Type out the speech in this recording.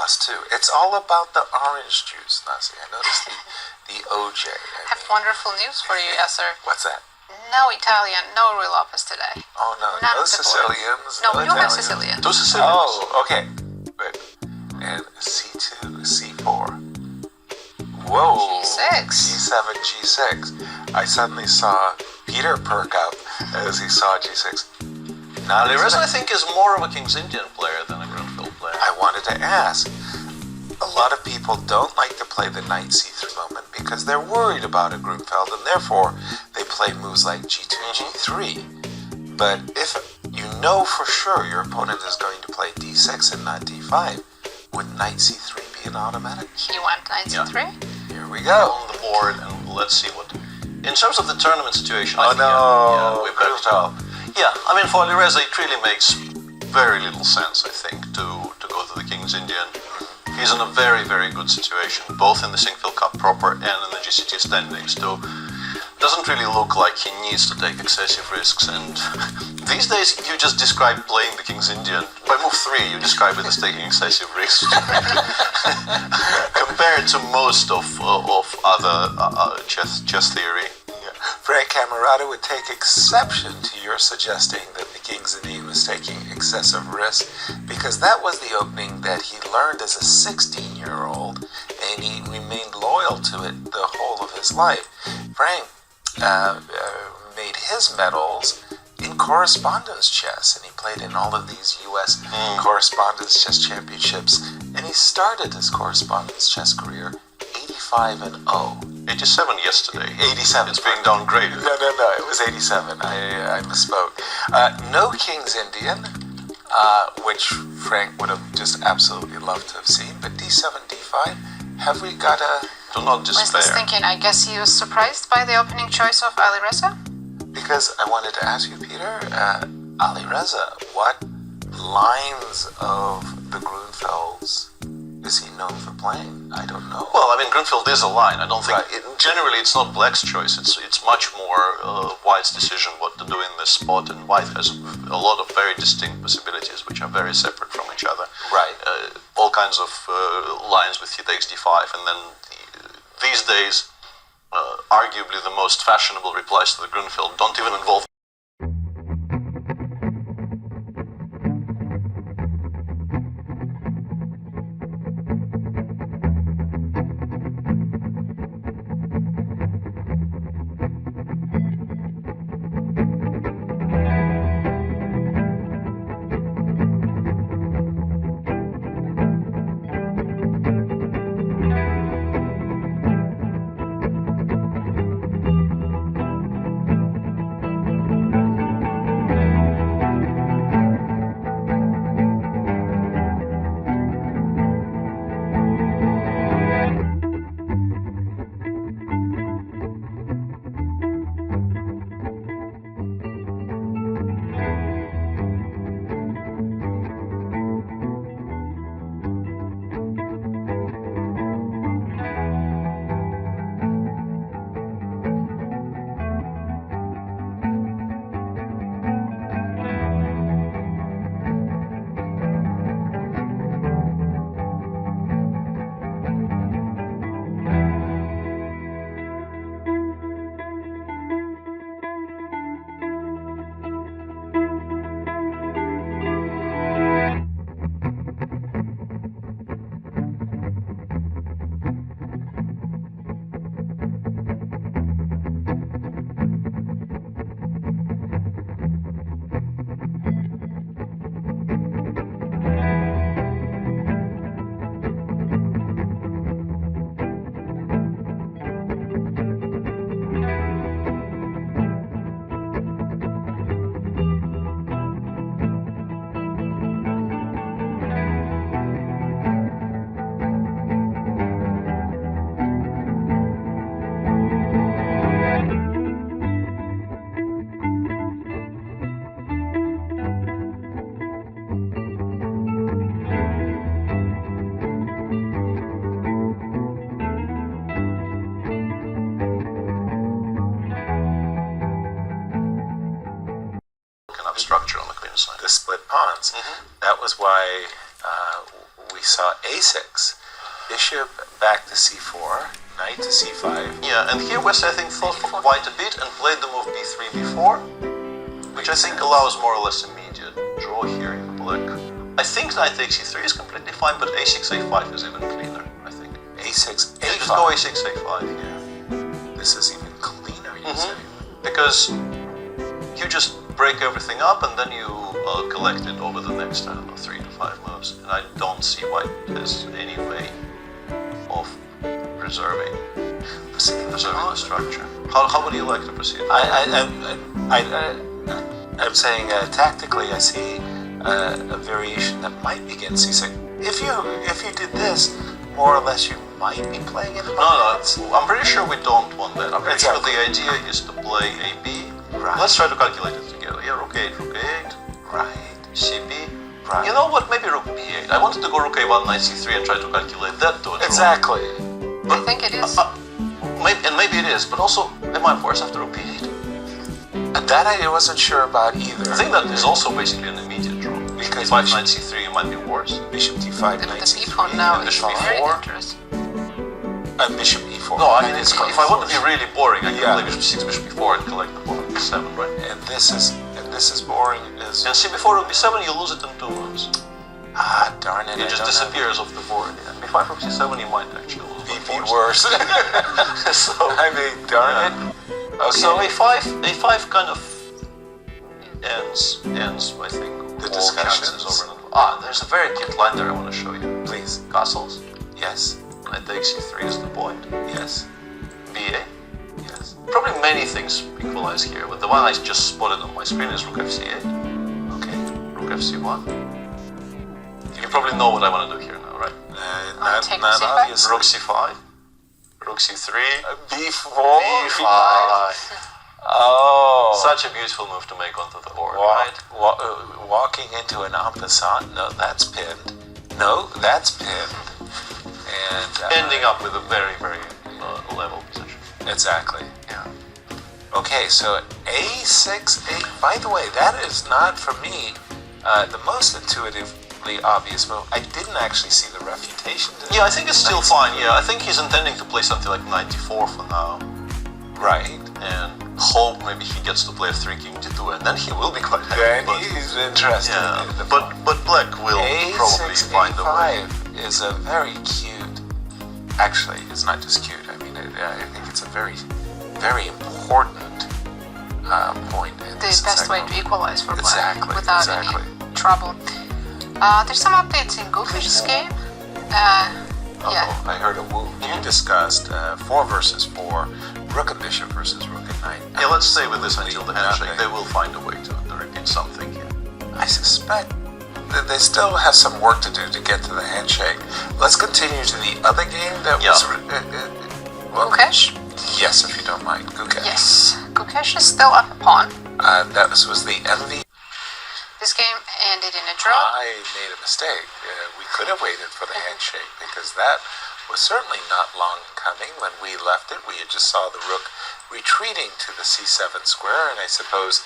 +2. It's all about the orange juice, Nasi. I noticed the OJ. I have wonderful news for you, Yasser. What's that? No Italian, no Rui Lopez today. Oh no, None no of the Sicilians. No, we do have Italians. Sicilians. Two Sicilians. Oh, okay. Good. And C2, C4. Whoa. G6. G7, G6. I suddenly saw Peter perk up as he saw G6. Not Alireza, I think, is more of a King's Indian player than a GRUNFELD player. I wanted to ask. A lot of people don't like to play the knight c3 moment because they're worried about a GRUNFELD, and therefore they play moves like g2, g3. But if you know for sure your opponent is going to play d6 and not d5, would knight c3 be an automatic? You want knight c3? Here we go. On the board, and let's see what... In terms of the tournament situation, Oh I think, no, we've got to... Yeah, I mean, for Alireza, it really makes very little sense, I think, to go to the King's Indian. He's in a very, very good situation, both in the Sinquefield Cup proper and in the GCT standings, too. Doesn't really look like he needs to take excessive risks, and these days you just describe playing the King's Indian. By move 3, you describe it as taking excessive risks. Compared to most of other chess theory. Frank Camerata would take exception to your suggesting that the King's Indian was taking excessive risk, because that was the opening that he learned as a 16-year-old, and he remained loyal to it the whole of his life. Frank made his medals in correspondence chess, and he played in all of these U.S. correspondence chess championships, and he started his correspondence chess career 85-0. 87 yesterday. 87. It's being downgraded. No, it was 87. I misspoke. No King's Indian, which Frank would have just absolutely loved to have seen, but d7, d5, have we got a... Do not despair. Wesley's thinking, I guess he was surprised by the opening choice of Alireza? Because I wanted to ask you, Peter, Alireza, what lines of the GRUNFELDs is he known for playing? I don't know. Well, I mean, GRUNFELD is a line. I don't think... generally, it's not Black's choice. It's much more White's decision what to do in this spot, and White has a lot of very distinct possibilities, which are very separate from each other. Right. All kinds of lines with he takes d5, and then these days, arguably the most fashionable replies to the GRUNFELD don't even involve structure on the queen side. The split pawns. That was why we we saw a6, bishop back to c4, knight to c5. Yeah, and here Wesley, I think, thought for quite a bit and played the move b3, b4, which I think allows more or less immediate draw here in black. I think knight takes e3 is completely fine, but a6, a5 is even cleaner, I think. a6, a5. Yeah, just go a6, a5, yeah. This is even cleaner, you say? Because you just break everything up and then you collect it over the next, I don't know, 3 to 5 moves. And I don't see why there's any way of preserving the structure. How would you like to proceed? I'm saying tactically, I see a variation that might be against c6. If you did this, more or less, you might be playing in the No, I'm pretty sure we don't want that. I'm pretty sure the idea is to play a b. Right. Let's try to calculate it together. Yeah, rook a8. Right. cb. Right. You know what? Maybe rook b8. I wanted to go rook a1, knight c3 and try to calculate that to a draw. Exactly. I think it is. Maybe it is, but also, am I forced after rook b8? And that I wasn't sure about either. I think that is also basically an immediate draw. Because Bishop e5, knight c3, it might be worse. Bishop d5, The knight c3, b-pawn now and is bishop very e4. dangerous. Bishop e4. No, I mean, if I want to be really boring, I can Yeah. play bishop c6, bishop e4 and collect the pawn on b7, right? And this is boring. Is And c before rook b7, you lose it in 2 moves. darn it! It just disappears off the board. Yeah. b5 rook c7, you might actually lose. Be by force. worse. So, I mean, darn it. Okay. So a5 kind of ends, I think, The all discussions. chances over and over. There's a very cute line there I want to show you. Please. Castles. Yes. Knight takes c3 is the point. Yes. ba. Yes. Probably many things equalize here, but the one I just spotted on my screen is rook fc8. Okay. Rook fc1. You probably know what I want to do here now, right? Not take not c5? obvious. Rook c5. Rook c3. b4. b5. Oh. Such a beautiful move to make onto the board, Walk, right? walking into an en passant. No, that's pinned. No, that's pinned. And Ending up with a very, very level position. exactly. Yeah. Okay, so a6, by the way, that is not for me the most intuitively obvious move. I didn't actually see the refutation to Yeah, I think it's still fine. Yeah, I think he's intending to play something like knight d4 for now, right. and hope maybe he gets to play f3 king d2, and then he will be quite happy. Then But, he's interested yeah, in the but black will probably a6, find a way. a5 is a very cute, actually, it's not just cute, I mean, I think it's a very, very important point in The this best way segment. to equalize for black Exactly, without exactly. any trouble. There's some updates in Goofy's game. Yeah. I heard a woo. You discussed 4 versus 4, rook and bishop versus rook and knight. Yeah, let's stay with this until the handshake. Nothing. They will find a way to repeat something here. I suspect that they still have some work to do to get to the handshake. Let's continue to the other game that was... Gukesh? Yes, if you don't mind. Gukesh. Yes. Gukesh is still up a pawn. That was the MV. This game ended in a draw. I made a mistake. We could have waited for the handshake because that was certainly not long coming. When we left it, we had just saw the rook retreating to the c7 square, and I suppose